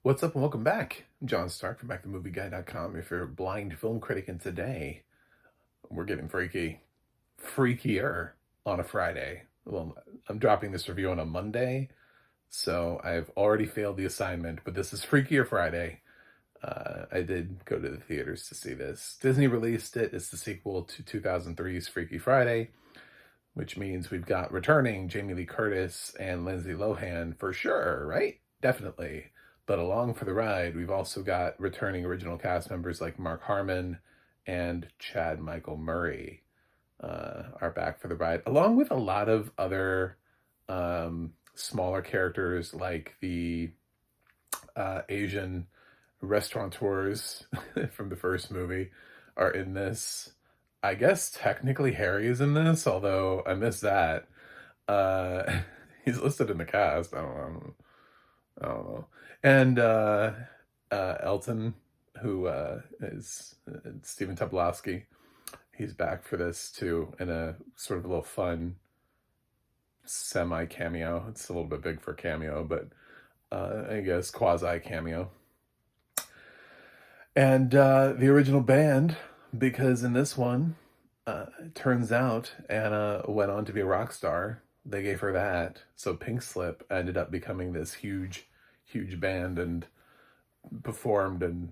What's up and welcome back. I'm John Stark from BackTheMovieGuy.com. If you're a blind film critic, and today we're getting freaky, freakier on a Friday. Well, I'm dropping this review on a Monday, so I've already failed the assignment, but this is Freakier Friday. I did go to the theaters to see this. Disney released it. It's the sequel to 2003's Freaky Friday, which means we've got returning Jamie Lee Curtis and Lindsay Lohan for sure, right? Definitely. But along for the ride, we've also got returning original cast members like Mark Harmon and Chad Michael Murray are back for the ride, along with a lot of other smaller characters like the Asian restaurateurs from the first movie are in this. I guess technically Harry is in this, although I missed that. Uh, he's listed in the cast. I don't know. And Elton, who is Stephen Tobolowsky, he's back for this too, in a sort of a little fun semi cameo. It's a little bit big for cameo, but I guess quasi cameo. And the original band, because in this one, it turns out Anna went on to be a rock star. They gave her that. So Pink Slip ended up becoming this huge band and performed, and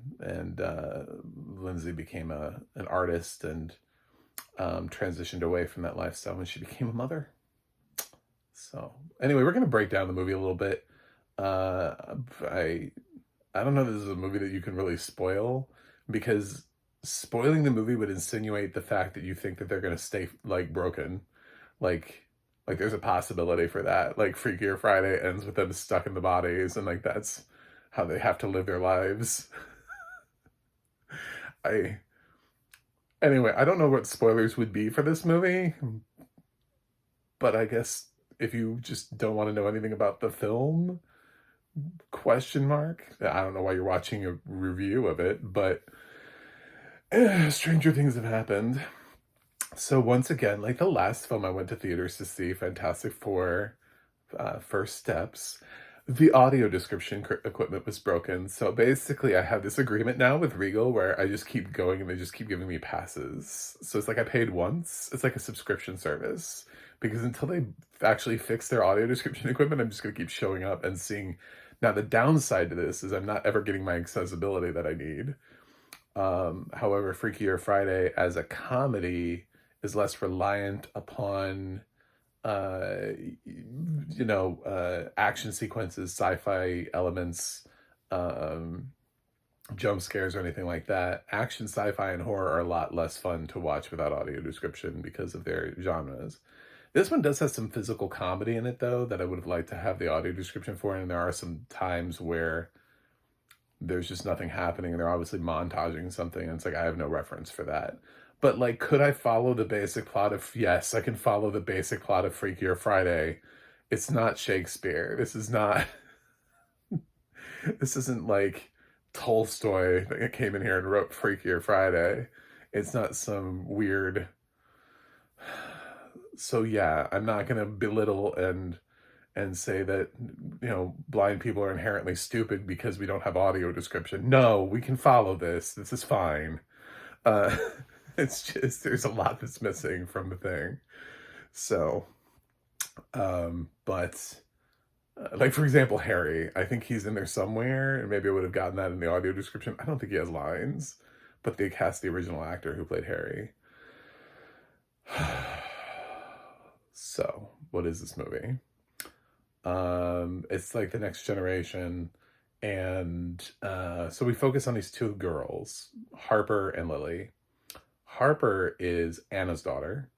Lindsay became an artist and transitioned away from that lifestyle when she became a mother. So anyway, we're going to break down the movie a little bit. I don't know if this is a movie that you can really spoil, because spoiling the movie would insinuate the fact that you think that they're going to stay like broken. Like there's a possibility for that. Like Freakier Friday ends with them stuck in the bodies, and like that's how they have to live their lives. I Anyway, I don't know what spoilers would be for this movie, but I guess if you just don't want to know anything about the film, question mark. I don't know why you're watching a review of it, but stranger things have happened. So once again, like the last film I went to theaters to see, Fantastic Four, First Steps, the audio description equipment was broken. So basically I have this agreement now with Regal where I just keep going and they just keep giving me passes. So it's like I paid once. It's like a subscription service, because until they actually fix their audio description equipment, I'm just going to keep showing up and seeing. Now the downside to this is I'm not ever getting my accessibility that I need. However, Freakier Friday as a comedy is less reliant upon action sequences, sci-fi elements, jump scares, or anything like that. Action, sci-fi, and horror are a lot less fun to watch without audio description because of their genres. This one does have some physical comedy in it, though, that I would have liked to have the audio description for, and there are some times where there's just nothing happening, and they're obviously montaging something, and it's like, I have no reference for that. But, like, could I follow the basic plot of... Yes, I can follow the basic plot of Freakier Friday. It's not Shakespeare. This is not... This isn't, like, Tolstoy that came in here and wrote Freakier Friday. It's not some weird... So, yeah, I'm not going to belittle and say that, blind people are inherently stupid because we don't have audio description. No, we can follow this. This is fine. It's just, there's a lot that's missing from the thing. So, but like, for example, Harry, I think he's in there somewhere, and maybe I would have gotten that in the audio description. I don't think he has lines, but they cast the original actor who played Harry. So, what is this movie? It's like the next generation, and so we focus on these two girls, Harper and Lily. Harper is Anna's daughter,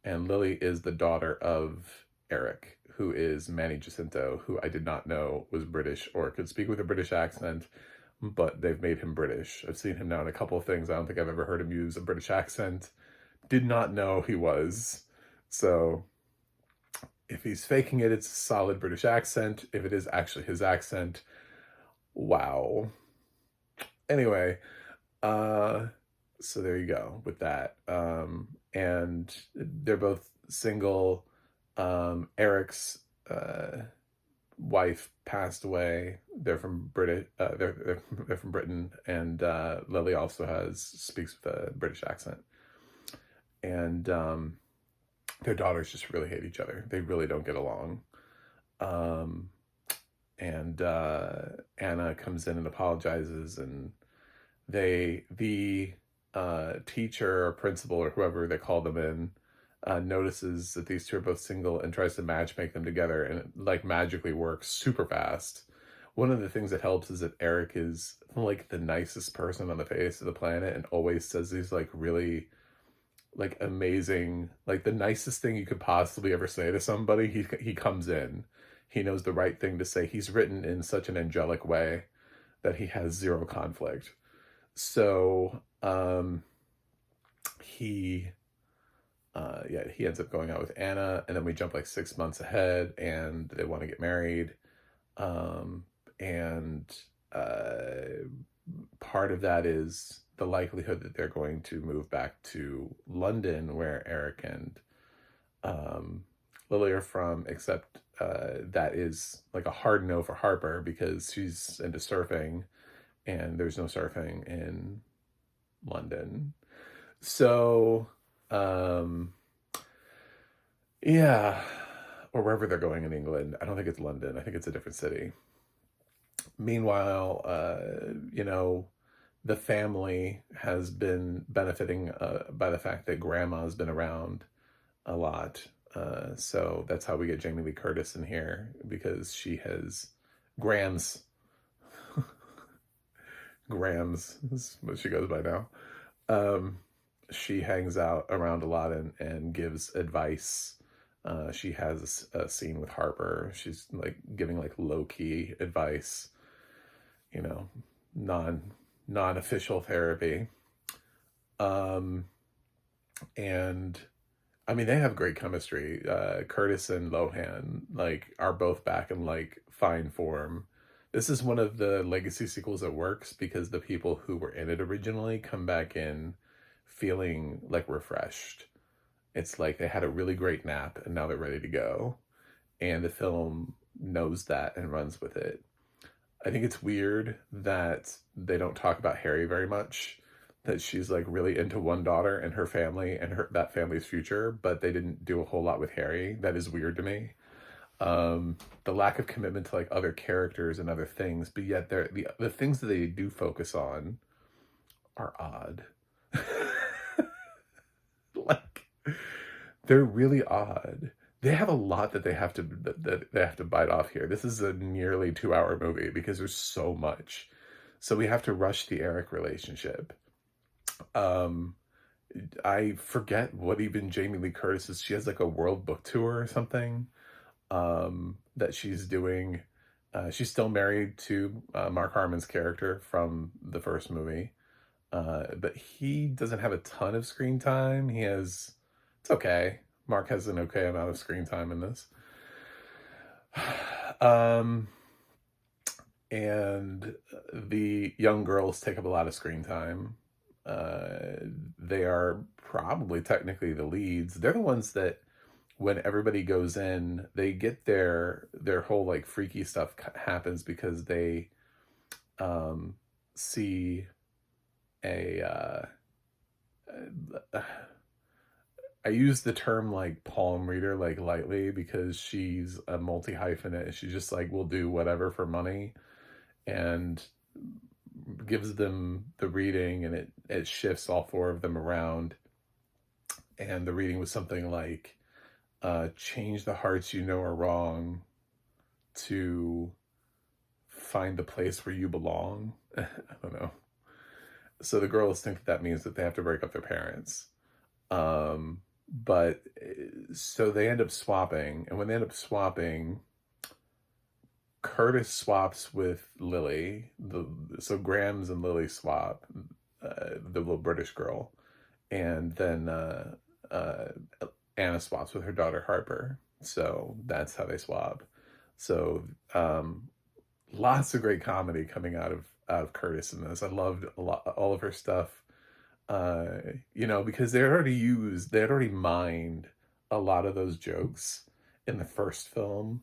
and Lily is the daughter of Eric, who is Manny Jacinto, who I did not know was British or could speak with a British accent, but they've made him British. I've seen him now in a couple of things. I don't think I've ever heard him use a British accent. Did not know he was. So if he's faking it, it's a solid British accent. If it is actually his accent, wow. Anyway, so there you go with that. And they're both single. Eric's wife passed away. They're from British. They're from Britain, and Lily also speaks with a British accent. And their daughters just really hate each other. They really don't get along. And Anna comes in and apologizes, and the teacher or principal or whoever they call them in notices that these two are both single and tries to make them together, and it like magically works super fast. One of the things that helps is that Eric is like the nicest person on the face of the planet and always says these like really like amazing, like the nicest thing you could possibly ever say to somebody. He comes in, he knows the right thing to say. He's written in such an angelic way that he has zero conflict. So he ends up going out with Anna, and then we jump like 6 months ahead, and they want to get married. And part of that is the likelihood that they're going to move back to London, where Eric and Lily are from, except that is like a hard no for Harper because she's into surfing, and there's no surfing in London. So, yeah, or wherever they're going in England. I don't think it's London. I think it's a different city. Meanwhile, the family has been benefiting by the fact that Grandma's been around a lot. So that's how we get Jamie Lee Curtis in here, because she has Grams. Grams is what she goes by now. She hangs out around a lot and gives advice. She has a scene with Harper. She's like giving like low-key advice, non-official therapy. And I mean, they have great chemistry. Curtis and Lohan like are both back in like fine form. This is one of the legacy sequels that works because the people who were in it originally come back in feeling like refreshed. It's like they had a really great nap and now they're ready to go. And the film knows that and runs with it. I think it's weird that they don't talk about Harry very much, that she's like really into one daughter and her family and that family's future, but they didn't do a whole lot with Harry. That is weird to me. The lack of commitment to like other characters and other things, but yet the things that they do focus on are odd. Like, they're really odd. They have a lot that they have to bite off here. This is a nearly 2-hour movie because there's so much. So we have to rush the Eric relationship. I forget what even Jamie Lee Curtis is. She has like a world book tour or something that she's doing. She's still married to Mark Harmon's character from the first movie. But he doesn't have a ton of screen time. It's okay. Mark has an okay amount of screen time in this. And the young girls take up a lot of screen time. They are probably technically the leads. They're the ones that, when everybody goes in, they get their whole like freaky stuff happens because they see I use the term like palm reader like lightly because she's a multi-hyphenate. She just like will do whatever for money and gives them the reading, and it shifts all 4 of them around. And the reading was something like, change the hearts you know are wrong to find the place where you belong. I don't know. So the girls think that means that they have to break up their parents. But so they end up swapping, and when they end up swapping, Curtis swaps with Lily. So Grams and Lily swap, the little British girl, and then Anna swaps with her daughter Harper. So that's how they swap. So lots of great comedy coming out of Curtis in this. I loved all of her stuff. Because they had already mined a lot of those jokes in the first film.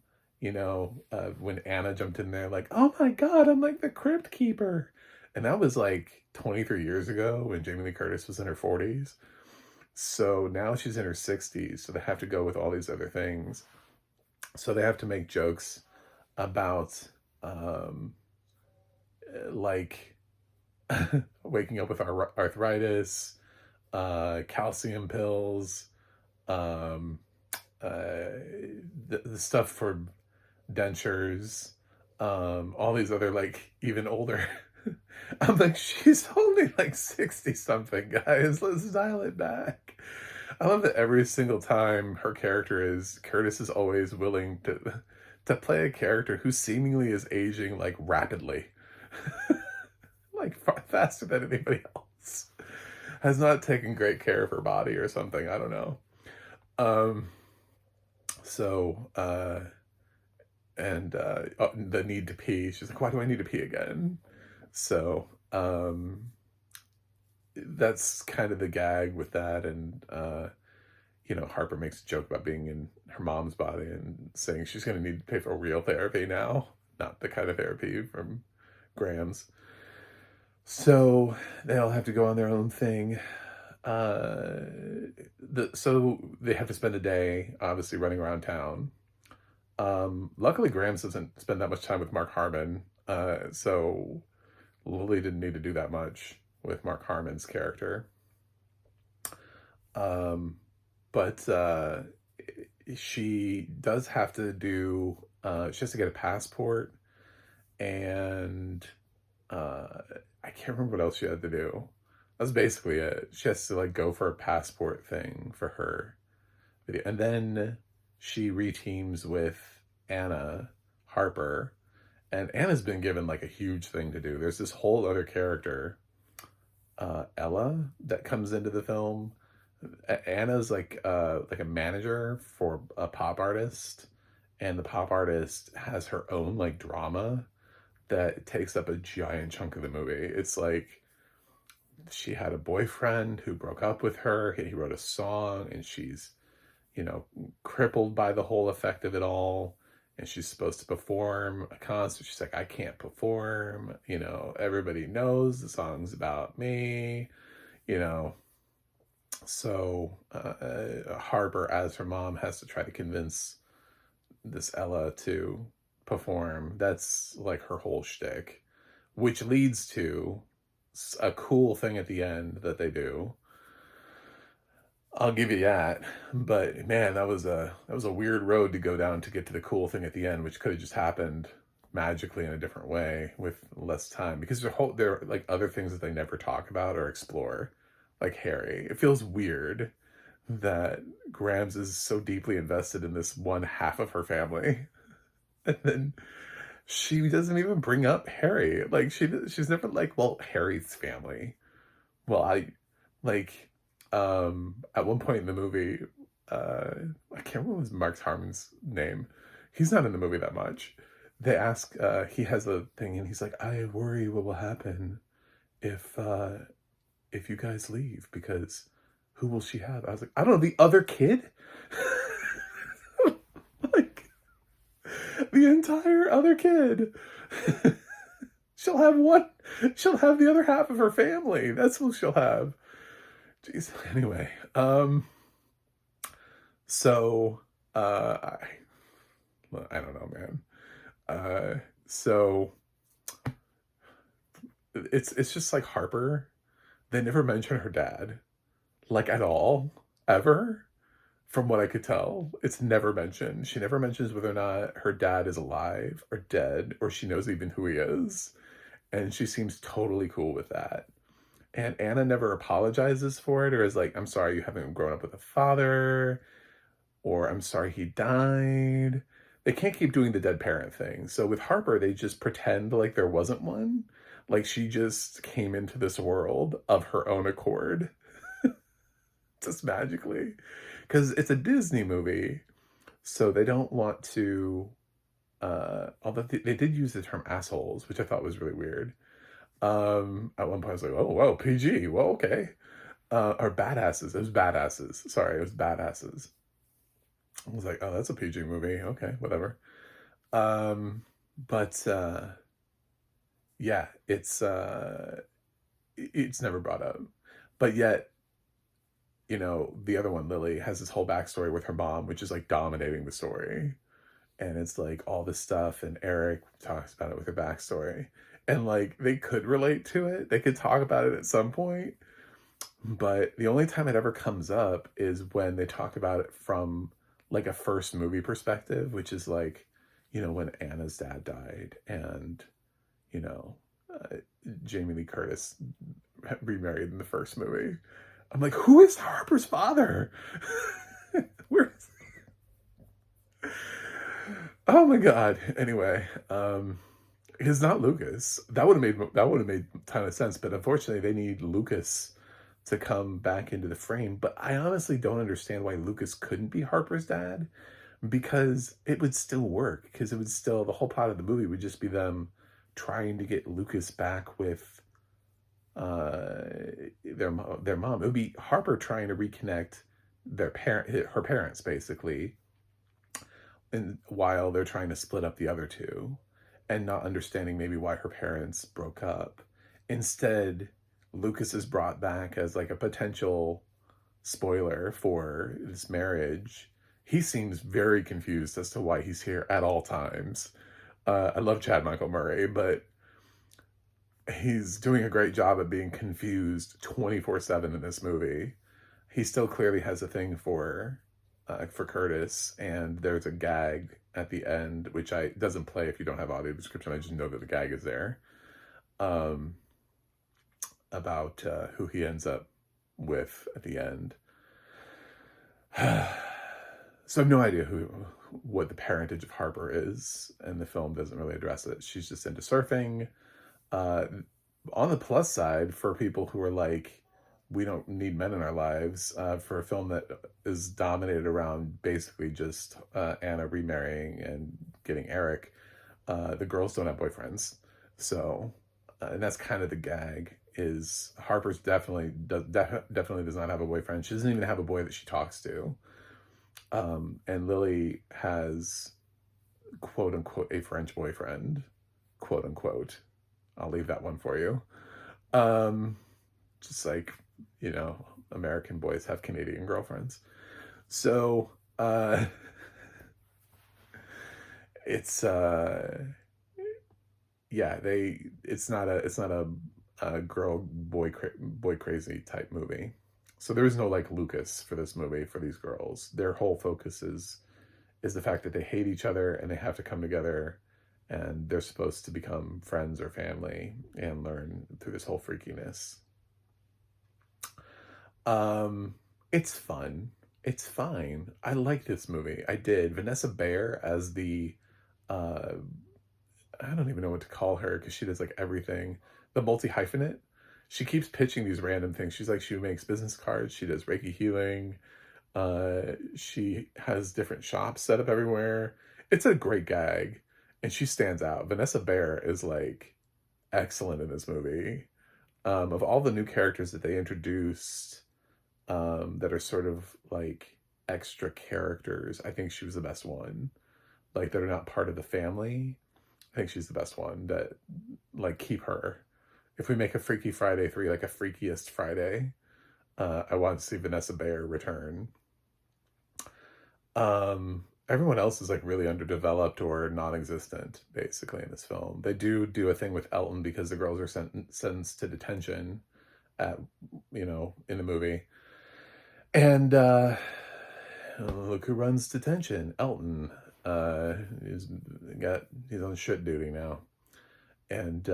when Anna jumped in there, like, oh my God, I'm like the crypt keeper. And that was like 23 years ago when Jamie Lee Curtis was in her 40s. So now she's in her 60s. So they have to go with all these other things. So they have to make jokes about, like, waking up with arthritis, calcium pills, um, the stuff for dentures, all these other, like, even older. I'm like, she's only like 60 something, guys. Let's dial it back. I love that every single time her character Curtis is always willing to play a character who seemingly is aging like rapidly, like far faster than anybody else. Has not taken great care of her body or something. I don't know. Um, so, the need to pee. She's like, why do I need to pee again? So, that's kind of the gag with that. And, Harper makes a joke about being in her mom's body and saying she's going to need to pay for real therapy now, not the kind of therapy from Grams. So they all have to go on their own thing. So they have to spend a day, obviously, running around town. Luckily, Grams doesn't spend that much time with Mark Harmon, so Lily didn't need to do that much with Mark Harmon's character. But she does have to she has to get a passport, and I can't remember what else she had to do. That's basically it. She has to, like, go for a passport thing for her video. And then she reteams with Anna, Harper, and Anna's been given, like, a huge thing to do. There's this whole other character, Ella, that comes into the film. Anna's like a manager for a pop artist, and the pop artist has her own, like, drama that takes up a giant chunk of the movie. It's like she had a boyfriend who broke up with her. He wrote a song, and she's, crippled by the whole effect of it all. And she's supposed to perform a concert. She's like, I can't perform. Everybody knows the song's about me. So Harper, as her mom, has to try to convince this Ella to perform. That's like her whole shtick, which leads to a cool thing at the end that they do. I'll give you that. But man, that was a weird road to go down to get to the cool thing at the end, which could have just happened magically in a different way with less time, because there are like other things that they never talk about or explore, like Harry. It feels weird that Grams is so deeply invested in this one half of her family, and then she doesn't even bring up Harry. Like, she's never like, well, Harry's family. Well, at one point in the movie, I can't remember Mark Harmon's name. He's not in the movie that much. They ask, he has a thing, and he's like, I worry what will happen if you guys leave, because who will she have? I was like, I don't know, the other kid? Like, the entire other kid. She'll have the other half of her family. That's what she'll have. Jeez. Anyway, so, I don't know, man. So it's just like Harper. They never mention her dad, like, at all, ever. From what I could tell, it's never mentioned. She never mentions whether or not her dad is alive or dead, or she knows even who he is. And she seems totally cool with that. And Anna never apologizes for it, or is like, I'm sorry you haven't grown up with a father, or I'm sorry he died. They can't keep doing the dead parent thing. So with Harper, they just pretend like there wasn't one. Like, she just came into this world of her own accord. Just magically. Because it's a Disney movie, so they don't want to, although they did use the term assholes, which I thought was really weird. At one point I was like, oh, whoa, PG, well, okay. Or badasses. It was badasses. Sorry, it was badasses. I was like, oh, that's a PG movie. Okay, whatever. But yeah, it's never brought up. But yet, you know, the other one, Lily, has this whole backstory with her mom, which is like dominating the story. And it's like all this stuff, and Eric talks about it with her backstory. And like they could relate to it, they could talk about it at some point. But the only time it ever comes up is when they talk about it from like a first movie perspective, which is like, you know, when Anna's dad died and, you know, uh, Jamie Lee Curtis remarried in the first movie. I'm like, who is Harper's father? Where is Oh my god. Anyway, it's not Lucas. That would have made a ton of sense, but unfortunately they need Lucas to come back into the frame. But I honestly don't understand why Lucas couldn't be Harper's dad, because it would still work, because it would still, the whole plot of the movie would just be them trying to get Lucas back with uh their mom. It would be Harper trying to reconnect her parents basically, and while they're trying to split up the other two, and not understanding maybe why her parents broke up. Instead, Lucas is brought back as like a potential spoiler for this marriage. He seems very confused as to why he's here at all times. I love Chad Michael Murray, but he's doing a great job of being confused 24/7 in this movie. He still clearly has a thing for Curtis, and there's a gag at the end, which I doesn't play if you don't have audio description. I just know that the gag is there, um, about who he ends up with at the end. So I have no idea what the parentage of Harper is, and the film doesn't really address it. She's just into surfing. Uh, on the plus side, for people who are like, we don't need men in our lives, for a film that is dominated around basically just Anna remarrying and getting Eric, the girls don't have boyfriends. So, and that's kind of the gag, is Harper's definitely does not have a boyfriend. She doesn't even have a boy that she talks to. And Lily has, quote unquote, a French boyfriend, quote unquote. I'll leave that one for you. Just like, you know, American boys have Canadian girlfriends. So, it's, yeah, it's not a girl boy crazy type movie. So there is no like Lucas for this movie for these girls. Their whole focus is the fact that they hate each other and they have to come together, and they're supposed to become friends or family and learn through this whole freakiness. It's fun. It's fine. I like this movie. I did. Vanessa Bayer as the uh I don't even know what to call her, because she does like everything. The multi hyphenate. She keeps pitching these random things. She's like, she makes business cards. She does Reiki healing. She has different shops set up everywhere. It's a great gag, and she stands out. Vanessa Bayer is like excellent in this movie. Of all the new characters that they introduced, that are sort of like extra characters, I think she was the best one. Like, that are not part of the family. I think she's the best one. That, like, keep her. If we make a Freaky Friday 3, like a Freakiest Friday, I want to see Vanessa Bayer return. Everyone else is like really underdeveloped or non-existent basically in this film. They do a thing with Elton because the girls are sentenced to detention at, you know, in the movie. And look who runs detention. Elton. He's on shit duty now. And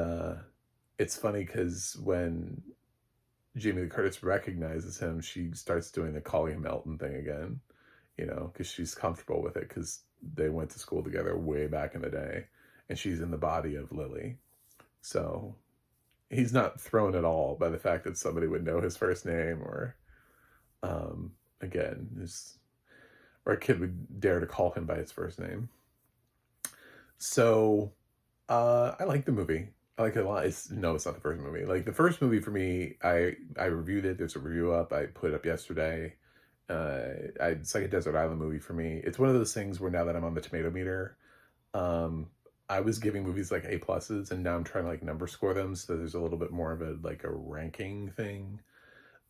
it's funny because when Jamie Lee Curtis recognizes him, she starts doing the calling him Elton thing again, you know, because she's comfortable with it, because they went to school together way back in the day, and she's in the body of Lily. So he's not thrown at all by the fact that somebody would know his first name, or again, or a kid would dare to call him by his first name. So I like the movie. I like it a lot. It's not the first movie. Like, the first movie for me, I reviewed it. There's a review up. I put it up yesterday. It's like a desert island movie for me. It's one of those things where now that I'm on the tomato meter, I was giving movies like A pluses, and now I'm trying to like number score them, so there's a little bit more of a like a ranking thing.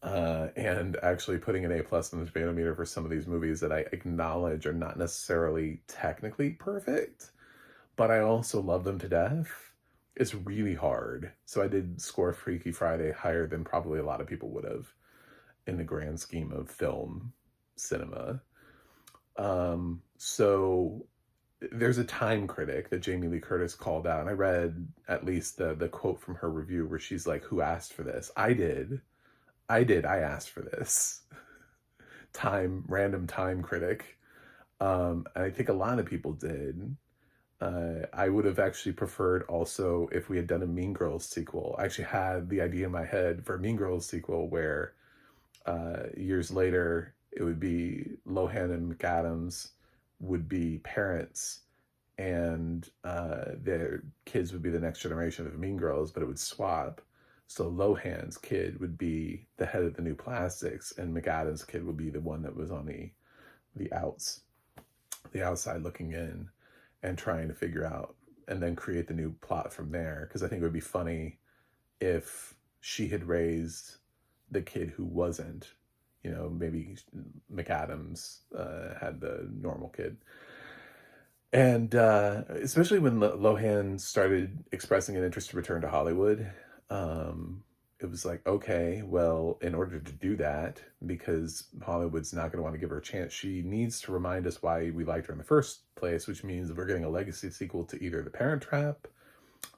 And actually putting an A plus in the tomato for some of these movies that I acknowledge are not necessarily technically perfect, but I also love them to death. It's really hard. So I did score Freaky Friday higher than probably a lot of people would have in the grand scheme of film cinema. So there's a Time critic that Jamie Lee Curtis called out, and I read at least the quote from her review where she's like, "Who asked for this? I did. I asked for this." Random Time critic. And I think a lot of people did. I would have actually preferred also if we had done a Mean Girls sequel. I actually had the idea in my head for a Mean Girls sequel where years later it would be Lohan and McAdams would be parents, and their kids would be the next generation of Mean Girls, but it would swap. So Lohan's kid would be the head of the New Plastics, and McAdams' kid would be the one that was on the outside looking in and trying to figure out and then create the new plot from there. Because I think it would be funny if she had raised the kid who wasn't, maybe McAdams had the normal kid. And especially when Lohan started expressing an interest to return to Hollywood, it was like, okay, well, in order to do that, because Hollywood's not going to want to give her a chance, she needs to remind us why we liked her in the first place, which means we're getting a legacy sequel to either The Parent Trap,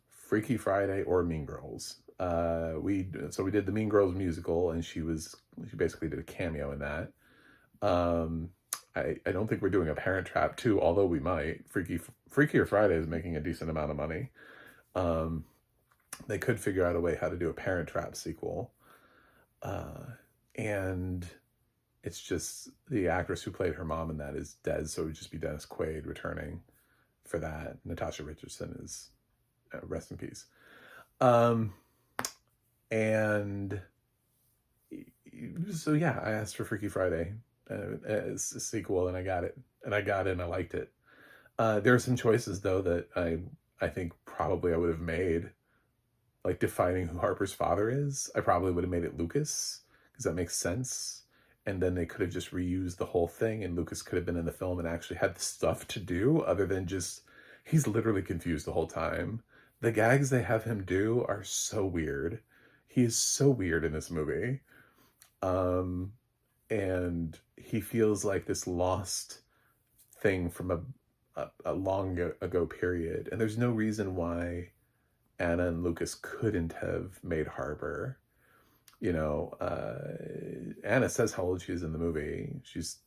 Freaky Friday, or Mean Girls. We did the Mean Girls musical, and she basically did a cameo in that. I don't think we're doing a Parent Trap 2, although we might. Freakier Friday is making a decent amount of money. They could figure out a way how to do a Parent Trap sequel. And it's just the actress who played her mom in that is dead, so it would just be Dennis Quaid returning for that. Natasha Richardson is rest in peace. And so yeah, I asked for Freaky Friday as a sequel, and I got it, and I liked it. There are some choices though that I think probably I would have made, like defining who Harper's father is. I probably would have made it Lucas, because that makes sense. And then they could have just reused the whole thing, and Lucas could have been in the film and actually had the stuff to do other than just, he's literally confused the whole time. The gags they have him do are so weird. He is so weird in this movie. And he feels like this lost thing from a long ago period. And there's no reason why Anna and Lucas couldn't have made Harper. Anna says how old she is in the movie. She's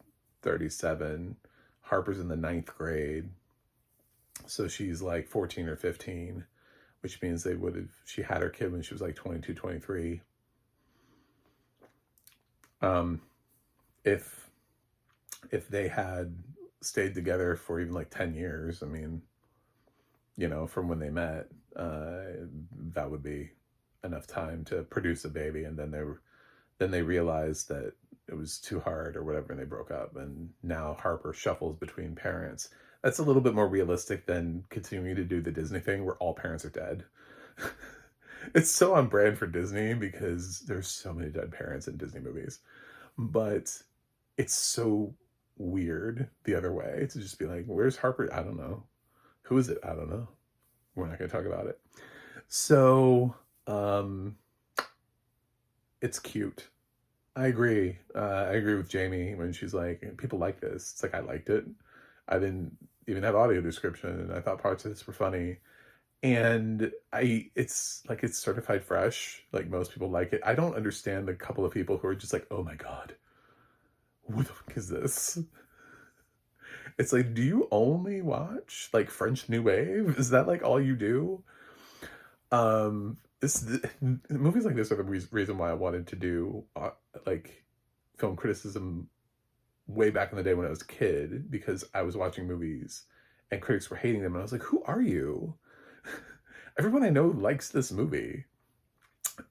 37. Harper's in the 9th grade. So she's like 14 or 15, which means she had her kid when she was like 22, 23. If they had stayed together for even like 10 years, I mean, from when they met, that would be enough time to produce a baby. And then they realized that it was too hard or whatever, and they broke up. And now Harper shuffles between parents. That's a little bit more realistic than continuing to do the Disney thing where all parents are dead. It's so on brand for Disney because there's so many dead parents in Disney movies. But it's so weird the other way to just be like, where's Harper? I don't know. Who is it? I don't know. We're not going to talk about it. So, it's cute. I agree. I agree with Jamie when she's like, people like this. It's like, I liked it. I didn't even have audio description, and I thought parts of this were funny. And it's certified fresh. Like, most people like it. I don't understand the couple of people who are just like, oh my God, what the fuck is this? It's like, do you only watch like French New Wave? Is that like all you do? Movies like this are the reason why I wanted to do like film criticism way back in the day when I was a kid, because I was watching movies and critics were hating them, and I was like, who are you? Everyone I know likes this movie.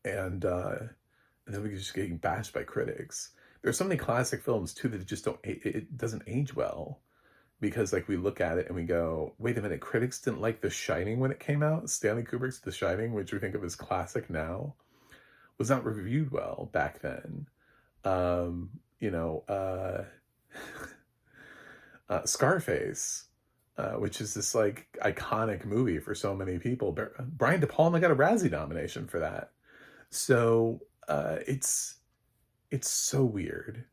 And then we just getting bashed by critics. There's so many classic films too that it doesn't age well, because like we look at it and we go, wait a minute, critics didn't like The Shining when it came out. Stanley Kubrick's The Shining, which we think of as classic now, was not reviewed well back then. You know, Scarface, which is this like iconic movie for so many people. Brian De Palma got a Razzie nomination for that. So it's so weird.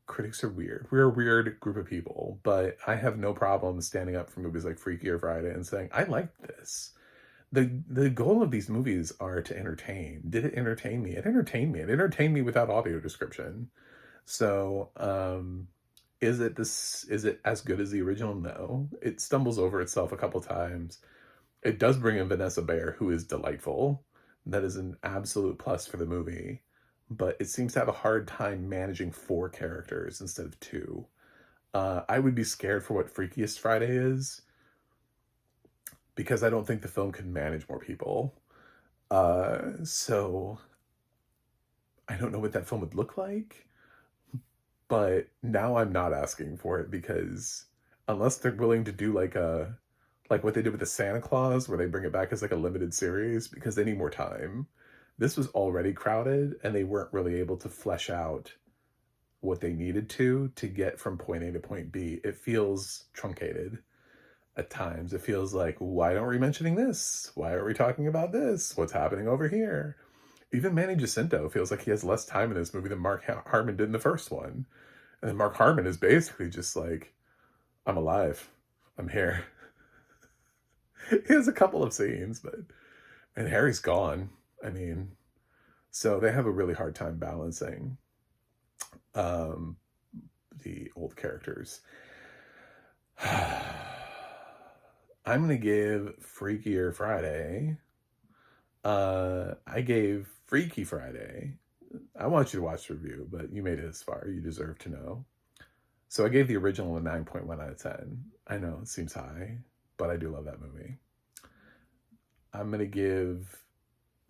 Critics are weird. We're a weird group of people, but I have no problem standing up for movies like Freakier Friday and saying, I like this. The goal of these movies are to entertain. Did it entertain me? It entertained me. It entertained me without audio description. So, is it as good as the original? No. It stumbles over itself a couple times. It does bring in Vanessa who is delightful. That is an absolute plus for the movie. But it seems to have a hard time managing 4 characters instead of 2. I would be scared for what Freakiest Friday is, because I don't think the film can manage more people. So I don't know what that film would look like, but now I'm not asking for it, because unless they're willing to do like what they did with the Santa Claus, where they bring it back as like a limited series, because they need more time. This was already crowded, and they weren't really able to flesh out what they needed to get from point A to point B. It feels truncated at times. It feels like, why aren't we mentioning this? Why are we talking about this? What's happening over here? Even Manny Jacinto feels like he has less time in this movie than Mark Harmon did in the first one. And then Mark Harmon is basically just like, I'm alive. I'm here. He has a couple of scenes, and Harry's gone. I mean, so they have a really hard time balancing the old characters. I'm going to give Freakier Friday. I gave Freaky Friday. I want you to watch the review, but you made it this far. You deserve to know. So I gave the original a 9.1 out of 10. I know it seems high, but I do love that movie. I'm going to give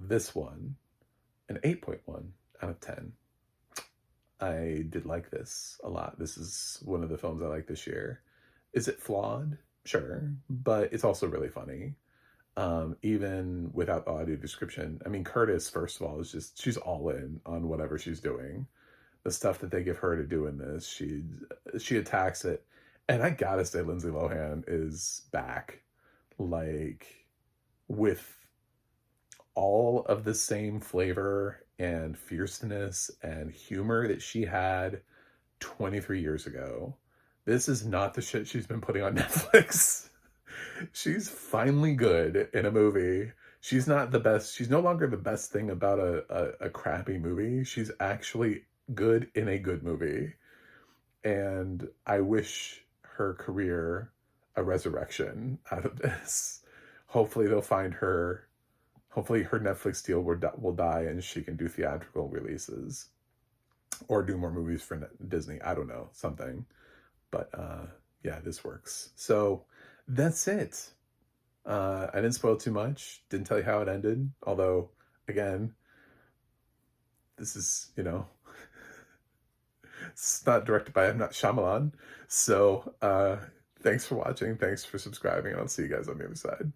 this one an 8.1 out of 10. I did like this a lot. This is one of the films I like this year. Is it flawed? Sure. But it's also really funny. Even without the audio description. I mean, Curtis, first of all, is just, she's all in on whatever she's doing. The stuff that they give her to do in this, she attacks it. And I gotta say, Lindsay Lohan is back. Like, with all of the same flavor and fierceness and humor that she had 23 years ago. This is not the shit she's been putting on Netflix. She's finally good in a movie. She's not the best. She's no longer the best thing about a crappy movie. She's actually good in a good movie. And I wish her career a resurrection out of this. Hopefully they'll find her. Hopefully her Netflix deal will die and she can do theatrical releases. Or do more movies for Disney. I don't know. Something. But yeah, this works. So that's it. I didn't spoil too much. Didn't tell you how it ended. Although, again, this is, it's not directed by M. Night Shyamalan. So thanks for watching. Thanks for subscribing. And I'll see you guys on the other side.